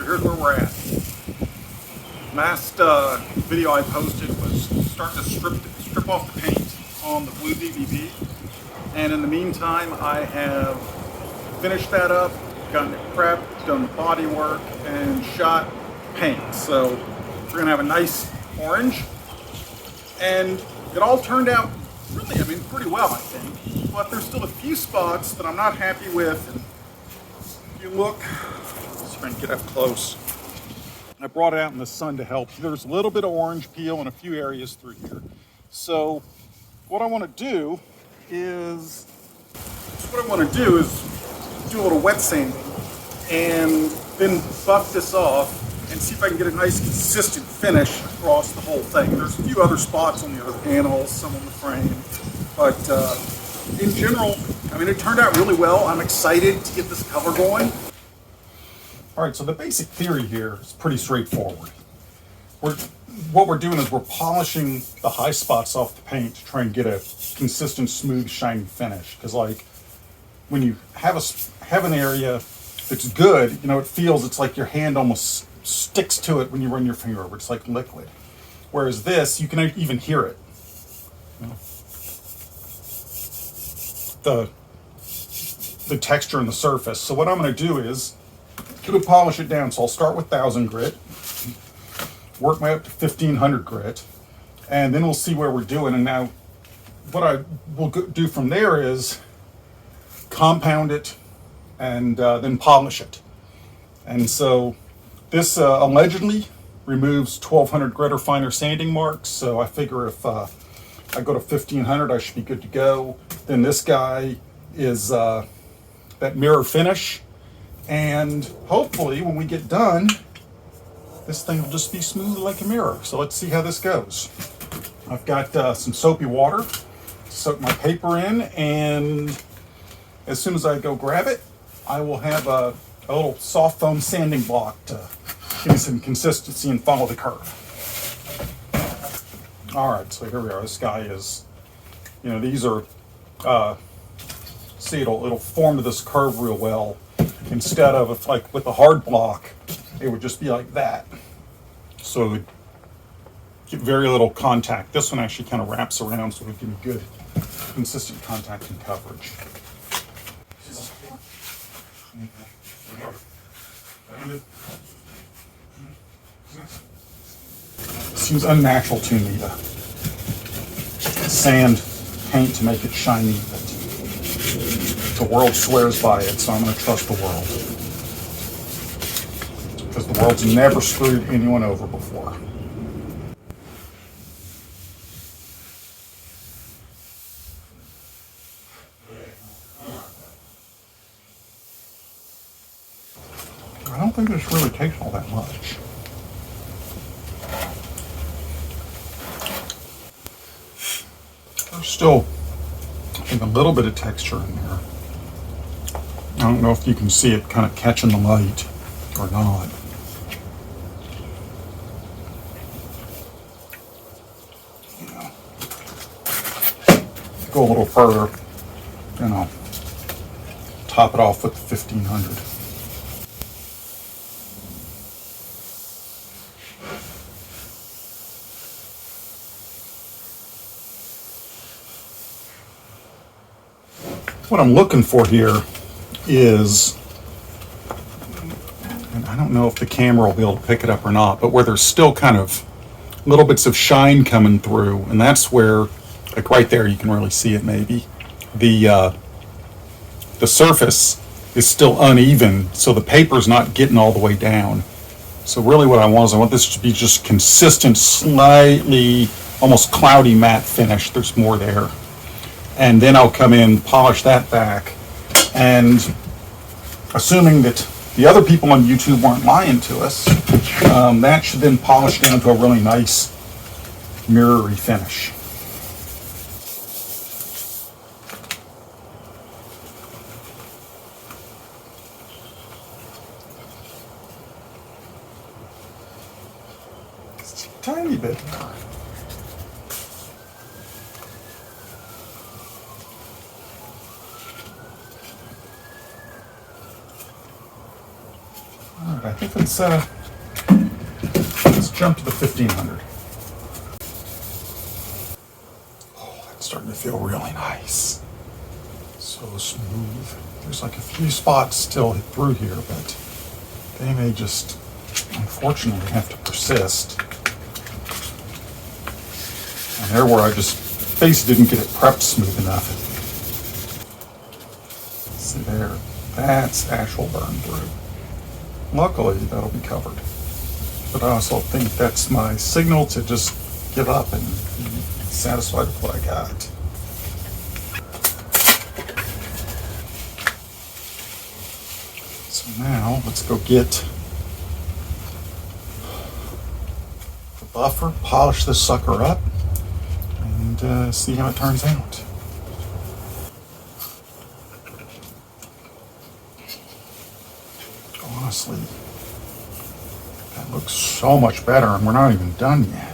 So here's where we're at. Last video I posted was starting to strip off the paint on the blue DVB, and in the meantime I have finished that up, gotten it prepped, done the body work, and shot paint. So we're gonna have a nice orange, and it all turned out really, pretty well, I think. But there's still a few spots that I'm not happy with. And if you look, let's try and get up close. I brought it out in the sun to help. There's a little bit of orange peel in a few areas through here. So what I want to do is do a little wet sanding and then buff this off and see if I can get a nice consistent finish across the whole thing. There's a few other spots on the other panels, some on the frame, but in general, it turned out really well. I'm excited to get this cover going. All right, so the basic theory here is pretty straightforward. What we're doing is we're polishing the high spots off the paint to try and get a consistent, smooth, shiny finish. Because like when you have an area that's good, it's like your hand almost sticks to it when you run your finger over. It's like liquid. Whereas this, you can even hear it. The texture and the surface. So what I'm going to do is to polish it down. So I'll start with 1000 grit, work my way up to 1500 grit, and then we'll see where we're doing. And now what I will do from there is compound it and then polish it. And so this allegedly removes 1200 grit or finer sanding marks. So I figure if I go to 1500, I should be good to go. Then this guy is that mirror finish. And hopefully when we get done, this thing will just be smooth like a mirror. So let's see how this goes. I've got some soapy water to soak my paper in, and as soon as I go grab it, I will have a little soft foam sanding block to give me some consistency and follow the curve. All right, so here we are. This guy is, these are, see, it'll form to this curve real well. Instead of, if like with a hard block, it would just be like that. So it would get very little contact. This one actually kind of wraps around, so it would give me good, consistent contact and coverage. It seems unnatural to me to sand paint to make it shiny, but the world swears by it, so I'm going to trust the world. Because the world's never screwed anyone over before. I don't think this really takes all that much. There's still, I think, a little bit of texture in there. I don't know if you can see it kind of catching the light or not. Go a little further, and I'll top it off with the 1500. What I'm looking for here is, and I don't know if the camera will be able to pick it up or not, but where there's still kind of little bits of shine coming through, and that's where, like right there, you can really see it maybe. The surface is still uneven, so the paper's not getting all the way down. So really what I want this to be just consistent, slightly, almost cloudy matte finish. There's more there. And then I'll come in, polish that back, and assuming that the other people on YouTube weren't lying to us, that should then polish down to a really nice mirror-y finish. Just a tiny bit. All right, I think let's jump to the 1500. Oh, that's starting to feel really nice. So smooth. There's like a few spots still hit through here, but they may just, unfortunately, have to persist. And there where I just basically didn't get it prepped smooth enough. See there, that's actual burn through. Luckily, that'll be covered. But I also think that's my signal to just give up and be satisfied with what I got. So now, let's go get the buffer, polish this sucker up, and see how it turns out. Honestly, that looks so much better, and we're not even done yet.